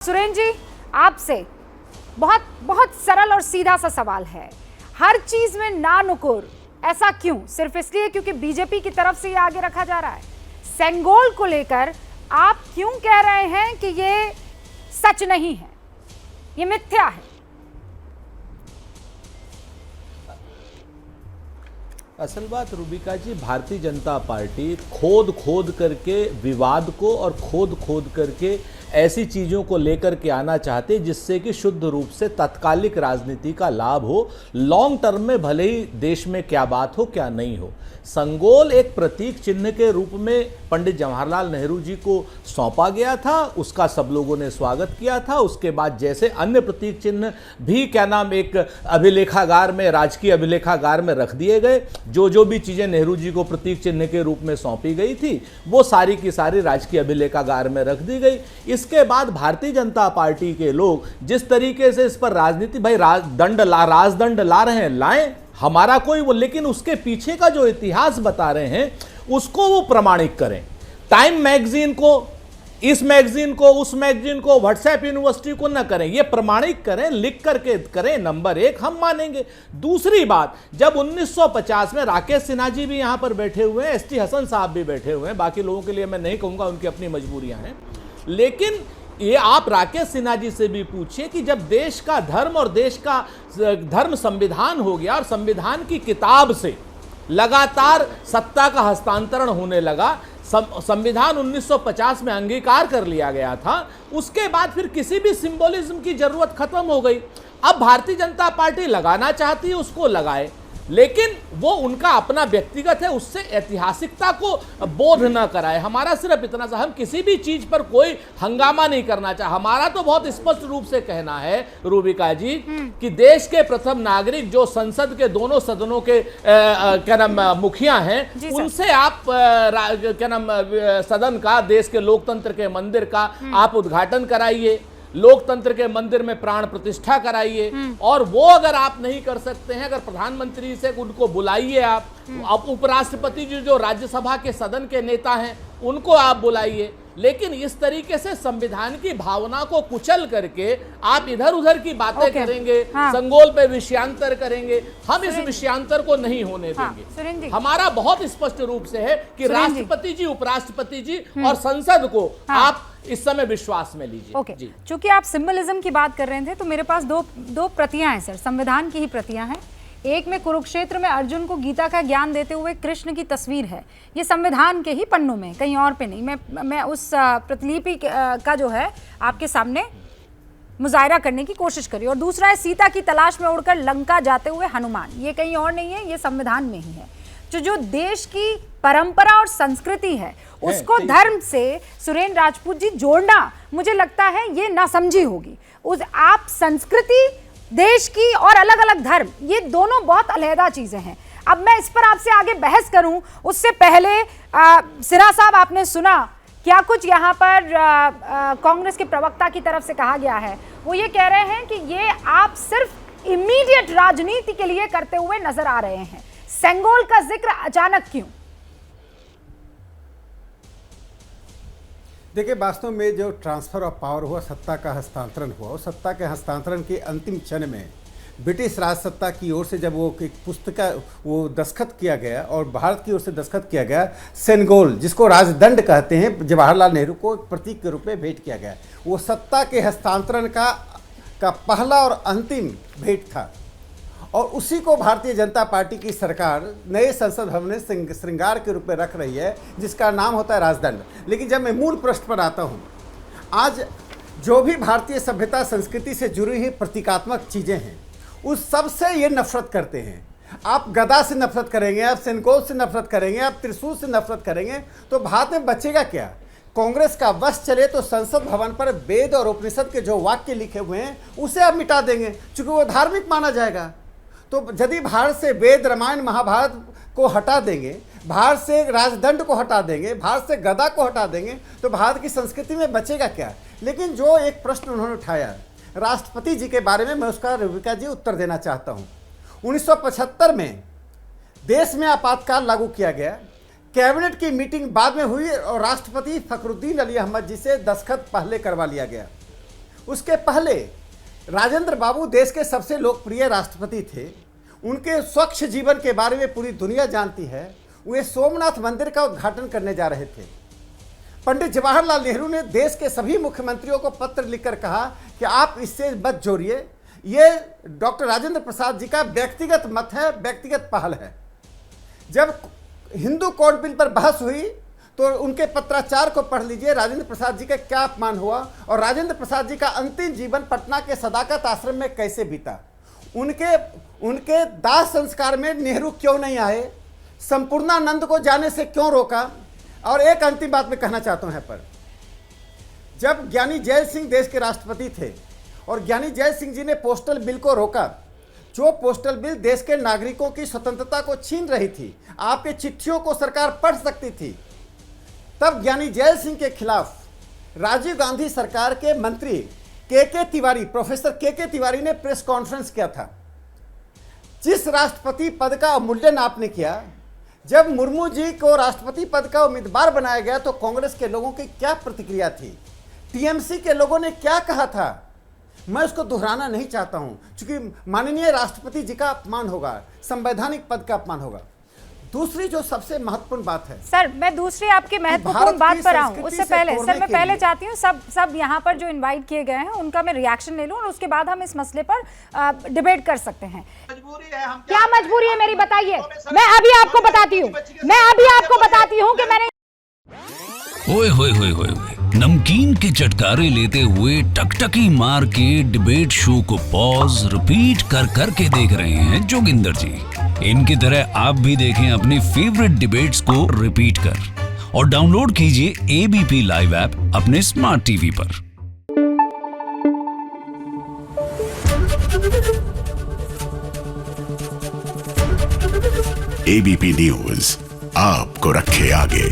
सुरेंद्र जी, आपसे बहुत बहुत सरल और सीधा सा सवाल है। हर चीज में ना नुकुर, ऐसा क्यों? सिर्फ इसलिए क्योंकि बीजेपी की तरफ से ये आगे रखा जा रहा है। सेंगोल को लेकर आप क्यों कह रहे हैं कि ये सच नहीं है, ये मिथ्या है? असल बात रूबिका जी, भारतीय जनता पार्टी खोद खोद करके विवाद को और खोद खोद करके ऐसी चीज़ों को लेकर के आना चाहते जिससे कि शुद्ध रूप से तात्कालिक राजनीति का लाभ हो, लॉन्ग टर्म में भले ही देश में क्या बात हो क्या नहीं हो। संगोल एक प्रतीक चिन्ह के रूप में पंडित जवाहरलाल नेहरू जी को सौंपा गया था, उसका सब लोगों ने स्वागत किया था। उसके बाद जैसे अन्य प्रतीक चिन्ह भी एक अभिलेखागार में, राजकीय अभिलेखागार में रख दिए गए, जो भी चीजें नेहरू जी को प्रतीक चिन्ह के रूप में सौंपी गई थी वो सारी की सारी राजकीय अभिलेखागार में रख दी गई। इसके बाद भारतीय जनता पार्टी के लोग जिस तरीके से इस पर राजनीति, भाई राजदंड ला रहे हैं, लाएं, हमारा कोई वो, लेकिन उसके पीछे का जो इतिहास बता रहे हैं उसको वो प्रमाणित करें। टाइम मैगजीन को, इस मैगजीन को, उस मैगजीन को, व्हाट्सएप यूनिवर्सिटी को न करें, ये प्रमाणित करें, लिख करके करें। नंबर एक, हम मानेंगे। दूसरी बात, जब 1950 में राकेश सिन्हा जी भी यहां पर बैठे हुए हैं, एसटी हसन साहब भी बैठे हुए हैं, बाकी लोगों के लिए मैं नहीं कहूंगा, उनकी अपनी मजबूरियां हैं, लेकिन ये आप राकेश सिन्हा जी से भी पूछिए कि जब देश का धर्म और देश का धर्म संविधान हो गया और संविधान की किताब से लगातार सत्ता का हस्तांतरण होने लगा, संविधान 1950 में अंगीकार कर लिया गया था, उसके बाद फिर किसी भी सिंबोलिज्म की जरूरत खत्म हो गई। अब भारतीय जनता पार्टी लगाना चाहती है, उसको लगाए, लेकिन वो उनका अपना व्यक्तिगत है, उससे ऐतिहासिकता को बोध न कराए। हमारा सिर्फ इतना सा, हम किसी भी चीज पर कोई हंगामा नहीं करना चाहे। हमारा तो बहुत स्पष्ट रूप से कहना है रूबिका जी कि देश के प्रथम नागरिक जो संसद के दोनों सदनों के मुखिया हैं, उनसे आप सदन का, देश के लोकतंत्र के मंदिर का आप उद्घाटन कराइए, लोकतंत्र के मंदिर में प्राण प्रतिष्ठा कराइए। और वो अगर आप नहीं कर सकते हैं, अगर प्रधानमंत्री से उनको बुलाइए, आप उपराष्ट्रपति जी जो राज्यसभा के सदन के नेता हैं उनको आप बुलाइए, लेकिन इस तरीके से संविधान की भावना को कुचल करके आप इधर उधर की बातें करेंगे, संगोल पे विषयांतर करेंगे, हम इस विषयांतर को नहीं होने देंगे। हमारा बहुत स्पष्ट रूप से है कि राष्ट्रपति जी, उपराष्ट्रपति जी और संसद को आप इस समय विश्वास में लीजिए। चूंकि आप सिंबलिज्म की बात कर रहे थे तो मेरे पास दो प्रतियां हैं सर, संविधान की ही प्रतियां हैं। एक में कुरुक्षेत्र में अर्जुन को गीता का ज्ञान देते हुए कृष्ण की तस्वीर है, ये संविधान के ही पन्नों में, कहीं और पे नहीं। मैं उस प्रतिलिपि का जो है आपके सामने मुजाहिरा करने की कोशिश करी। और दूसरा है सीता की तलाश में उड़कर लंका जाते हुए हनुमान, ये कहीं और नहीं है, ये संविधान में ही है। जो देश की परंपरा और संस्कृति है उसको धर्म से सुरेंद्र राजपूत जी जोड़ना, मुझे लगता है ये नासमझी होगी। उस आप संस्कृति, देश की और अलग अलग धर्म, ये दोनों बहुत अलहदा चीजें हैं। अब मैं इस पर आपसे आगे बहस करूं उससे पहले सिन्हा साहब, आपने सुना क्या कुछ यहाँ पर कांग्रेस के प्रवक्ता की तरफ से कहा गया है? वो ये कह रहे हैं कि ये आप सिर्फ इमीडिएट राजनीति के लिए करते हुए नजर आ रहे हैं। सेंगोल का जिक्र अचानक क्यों? देखिए, वास्तव में जो ट्रांसफर ऑफ पावर हुआ, सत्ता का हस्तांतरण हुआ, उस सत्ता के हस्तांतरण के अंतिम क्षण में ब्रिटिश राज सत्ता की ओर से जब वो एक पुस्तिका वो दस्तखत किया गया और भारत की ओर से दस्तखत किया गया, सेंगोल जिसको राजदंड कहते हैं, जवाहरलाल नेहरू को प्रतीक के रूप में भेंट किया गया, वो सत्ता के हस्तांतरण का पहला और अंतिम भेंट था। और उसी को भारतीय जनता पार्टी की सरकार नए संसद भवन में श्रृंगार के रूप में रख रही है, जिसका नाम होता है राजदंड। लेकिन जब मैं मूल प्रश्न पर आता हूँ, आज जो भी भारतीय सभ्यता संस्कृति से जुड़ी हुई प्रतीकात्मक चीज़ें हैं, उस सब से ये नफरत करते हैं। आप गदा से नफरत करेंगे, आप सेंगोल से नफरत करेंगे, आप त्रिशूल से नफरत करेंगे, तो भारत में बचेगा क्या? कांग्रेस का बस चले तो संसद भवन पर वेद और उपनिषद के जो वाक्य लिखे हुए हैं उसे आप मिटा देंगे, चूंकि वो धार्मिक माना जाएगा। तो यदि भारत से वेद, रामायण, महाभारत को हटा देंगे, भारत से राजदंड को हटा देंगे, भारत से गदा को हटा देंगे, तो भारत की संस्कृति में बचेगा क्या? लेकिन जो एक प्रश्न उन्होंने उठाया राष्ट्रपति जी के बारे में, मैं उसका रूबिका जी उत्तर देना चाहता हूँ। 1975 में देश में आपातकाल लागू किया गया, कैबिनेट की मीटिंग बाद में हुई और राष्ट्रपति फखरुद्दीन अली अहमद जी से दस्तखत पहले करवा लिया गया। उसके पहले राजेंद्र बाबू देश के सबसे लोकप्रिय राष्ट्रपति थे। उनके स्वच्छ जीवन के बारे में पूरी दुनिया जानती है। वे सोमनाथ मंदिर का उद्घाटन करने जा रहे थे। पंडित जवाहरलाल नेहरू ने देश के सभी मुख्यमंत्रियों को पत्र लिखकर कहा कि आप इससे मत जोड़िए, ये डॉक्टर राजेंद्र प्रसाद जी का व्यक्तिगत मत है, व्यक्तिगत पहल है। जब हिंदू कोड बिल पर बहस हुई तो उनके पत्राचार को पढ़ लीजिए, राजेंद्र प्रसाद जी का क्या अपमान हुआ और राजेंद्र प्रसाद जी का अंतिम जीवन पटना के सदाकत आश्रम में कैसे बीता। उनके दाह संस्कार में नेहरू क्यों नहीं आए, संपूर्णानंद को जाने से क्यों रोका। और एक अंतिम बात मैं कहना चाहता हूं यहाँ पर, जब ज्ञानी जैल सिंह देश के राष्ट्रपति थे और ज्ञानी जैल सिंह जी ने पोस्टल बिल को रोका, जो पोस्टल बिल देश के नागरिकों की स्वतंत्रता को छीन रही थी, आपके चिट्ठियों को सरकार पढ़ सकती थी, तब ज्ञानी जैल सिंह के खिलाफ राजीव गांधी सरकार के मंत्री के तिवारी, प्रोफेसर के तिवारी ने प्रेस कॉन्फ्रेंस किया था। जिस राष्ट्रपति पद का अवमूल्यन आपने किया, जब मुर्मू जी को राष्ट्रपति पद का उम्मीदवार बनाया गया तो कांग्रेस के लोगों की क्या प्रतिक्रिया थी, टीएमसी के लोगों ने क्या कहा था, मैं उसको दोहराना नहीं चाहता हूं, क्योंकि माननीय राष्ट्रपति जी का अपमान होगा, संवैधानिक पद का अपमान होगा। दूसरी जो सबसे महत्वपूर्ण बात है सर, मैं दूसरी आपकी महत्वपूर्ण बात पर आऊं उससे पहले सर, मैं पहले चाहती हूं सब यहाँ पर जो इनवाइट किए गए हैं उनका मैं रिएक्शन ले लूं और उसके बाद हम इस मसले पर डिबेट कर सकते हैं। क्या मजबूरी है मेरी, बताइए। मैं अभी आपको बताती हूँ कि मैंने ओए होए होए होए नमकीन के चटकारे लेते हुए टकटकी मार के डिबेट शो को पॉज रिपीट कर करके देख रहे हैं जोगिंदर जी। इनकी तरह आप भी देखें अपने फेवरेट डिबेट्स को रिपीट कर और डाउनलोड कीजिए एबीपी लाइव ऐप अपने स्मार्ट टीवी पर। एबीपी न्यूज आपको रखे आगे।